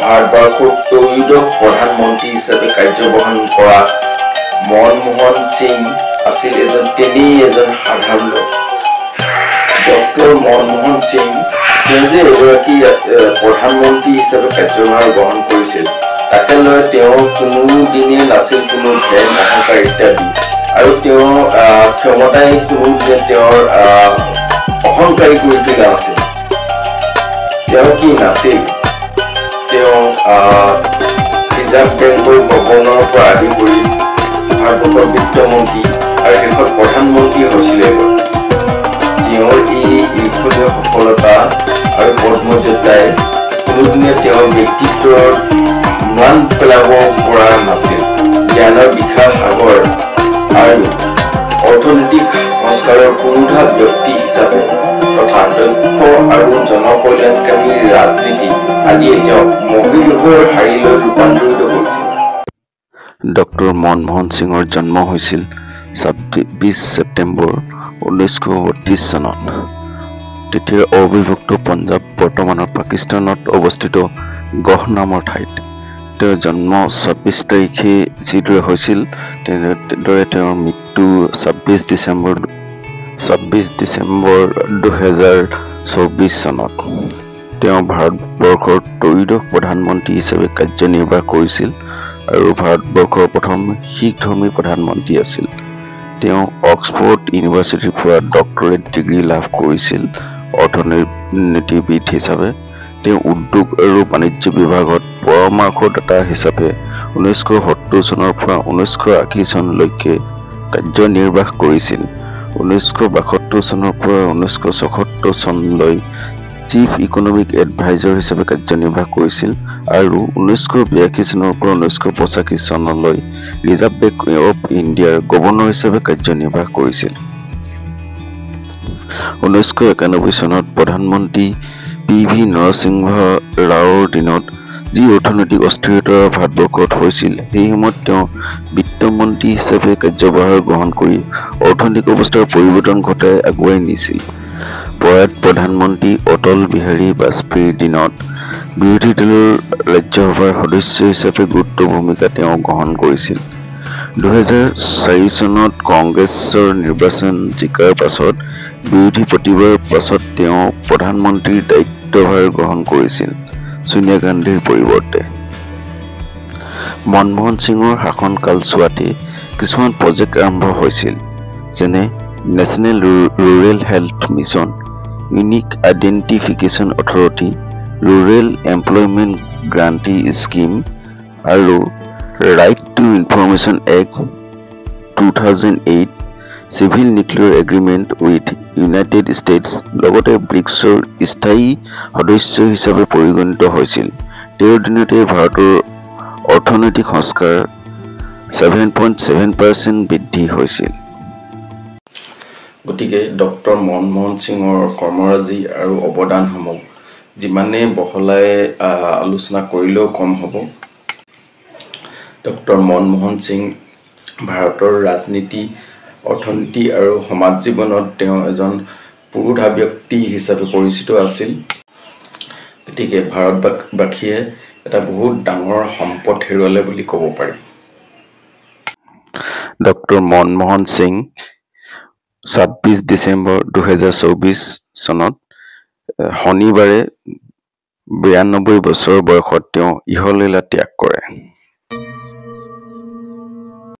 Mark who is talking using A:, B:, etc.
A: ভাৰতবৰ্ষৰ ত্ৰয়োদশ প্ৰধানমন্ত্ৰী হিচাপে কাৰ্যবহন কৰা মনমোহন সিং আছিল এজন সাধাৰণ লোক। ডক্টৰ মনমোহন সিং তেওঁ যে এগৰাকী প্ৰধানমন্ত্ৰী হিচাপে কাৰ্যভাৰ গ্ৰহণ কৰিছিল, তাকে লৈ তেওঁ কোনোদিনে নাছিল কোনো ভেন অহংকাৰ ইত্যাদি, আৰু তেওঁ ক্ষমতাই কোনোদিনে তেওঁৰ অহংকাৰী কৰি তোলা নাছিল। তেওঁ কি নাছিল, তেওঁ ৰিজাৰ্ভ বেংকৰ গভৰ্ণৰৰ পৰা আদি কৰি ভাৰতবৰ্ষৰ বিত্তমন্ত্ৰী আৰু শেষত প্ৰধানমন্ত্ৰী হৈছিলে। তেওঁৰ এই দীৰ্ঘদীয় সফলতা আৰু পদ্মযোদ্ধাই কোনোদিনে তেওঁৰ ব্যক্তিত্বৰ ম্লান পেলাব পৰা নাছিল। জ্ঞানৰ বিশাল সাগৰ আৰু অৰ্থনৈতিক সংস্কাৰৰ পুৰুধা ব্যক্তি হিচাপে তথা দক্ষ আৰু জনকল্যাণকামী ৰাজনীতি আদিয়ে তেওঁক মহিলোকৰ শাৰীলৈ ৰূপান্তৰিত কৰিছিল।
B: ডক্টৰ মনমোহন সিঙৰ জন্ম হৈছিল 26 ছেপ্টেম্বৰ 1932 চনত। তেতিয়াৰ অবিভক্ত পঞ্জাৱ বৰ্তমানৰ পাকিস্তানত অৱস্থিত গহ নামৰ ঠাইত। তেওঁৰ জন্ম 26 তাৰিখে যিদৰে হৈছিল, তেনেদৰে তেওঁৰ মৃত্যু 26 ডিচেম্বৰ 2024 চনত। তেওঁ ভাৰতবৰ্ষৰ ত্ৰয়োদশ প্ৰধানমন্ত্ৰী হিচাপে কাৰ্যনিৰ্বাহ কৰিছিল আৰু ভাৰতবৰ্ষৰ প্ৰথম শিখধৰ্মী প্ৰধানমন্ত্ৰী আছিল। তেওঁ অক্সফৰ্ড ইউনিভাৰ্চিটিৰ পৰা ডক্টৰেট ডিগ্ৰী লাভ কৰিছিল। অৰ্থনীতিবিদ হিচাপে তেওঁ উদ্যোগ আৰু বাণিজ্য বিভাগত পৰামৰ্শদাতা হিচাপে 1970 চনৰ পৰা 1980 চনলৈকে কাৰ্যনিৰ্বাহ কৰিছিল। 1972 চনৰ পৰা 1974 চনলৈ চিফ ইকনমিক এডভাইজৰ হিচাপে কাৰ্যনিৰ্বাহ কৰিছিল আৰু 1982 চনৰ পৰা 1985 চনলৈ ৰিজাৰ্ভ বেংক অৱ ইণ্ডিয়াৰ গভৰ্ণৰ হিচাপে কাৰ্যনিৰ্বাহ কৰিছিল। 1991 চনত প্ৰধানমন্ত্ৰী PV নৰসিংহ ৰাওৰ দিনত যি অৰ্থনৈতিক অস্থিৰতা ভাৰতবৰ্ষত হৈছিল, সেই সময়ত তেওঁ বিত্তমন্ত্ৰী হিচাপে কাৰ্যভাৰ গ্ৰহণ কৰি অৰ্থনৈতিক অৱস্থাৰ পৰিৱৰ্তন ঘটাই আগুৱাই নিছিল। প্ৰয়াত প্ৰধানমন্ত্ৰী অটল বিহাৰী বাজপেয়ীৰ দিনত বিৰোধী দলৰ ৰাজ্যসভাৰ সদস্য হিচাপে গুৰুত্বপূৰ্ণ ভূমিকা তেওঁ গ্ৰহণ কৰিছিল। 2004 চনত কংগ্ৰেছৰ নিৰ্বাচন জিকাৰ পাছত বিৰোধী প্ৰতিবাৰৰ পাছত তেওঁ প্ৰধানমন্ত্ৰীৰ দায়িত্বভাৰ গ্ৰহণ কৰিছিল ছোনিয়া গান্ধীৰ পৰিৱৰ্তে। মনমোহন সিঙৰ শাসন কালছোৱাতে কিছুমান প্ৰজেক্ট আৰম্ভ হৈছিল, যেনে National Rural Health Mission, Unique Identification Authority, Rural Employment Guarantee Scheme আৰু Right to Information Act 2008, civil nuclear agreement with United States, লগতে ব্ৰিক্সৰ স্থায়ী সদস্য হিচাপে পৰিগণিত হৈছিল। তেওঁৰ দিনতে ভাৰতৰ অৰ্থনৈতিক সংস্কাৰ 7.7% বৃদ্ধি হৈছিল।
A: গতিকে ডক্টৰ মনমোহন সিঙৰ কৰ্মৰাজি আৰু অৱদানসমূহ যিমানে বহলাই আলোচনা কৰিলেও কম হ'ব। ডক্টৰ মনমোহন সিং ভাৰতৰ ৰাজনীতি, অৰ্থনীতি আৰু সমাজ জীৱনত তেওঁ এজন পুৰুধা ব্যক্তি হিচাপে পৰিচিত আছিল। গতিকে ভাৰতবাসীয়ে এটা বহুত ডাঙৰ সম্পদ হেৰুৱালে বুলি ক'ব পাৰি।
B: ডক্টৰ মনমোহন সিং 26 ডিচেম্বৰ 2024 চনত শনিবাৰে 92 বছৰ বয়সত তেওঁ ইহলীলা ত্যাগ কৰে।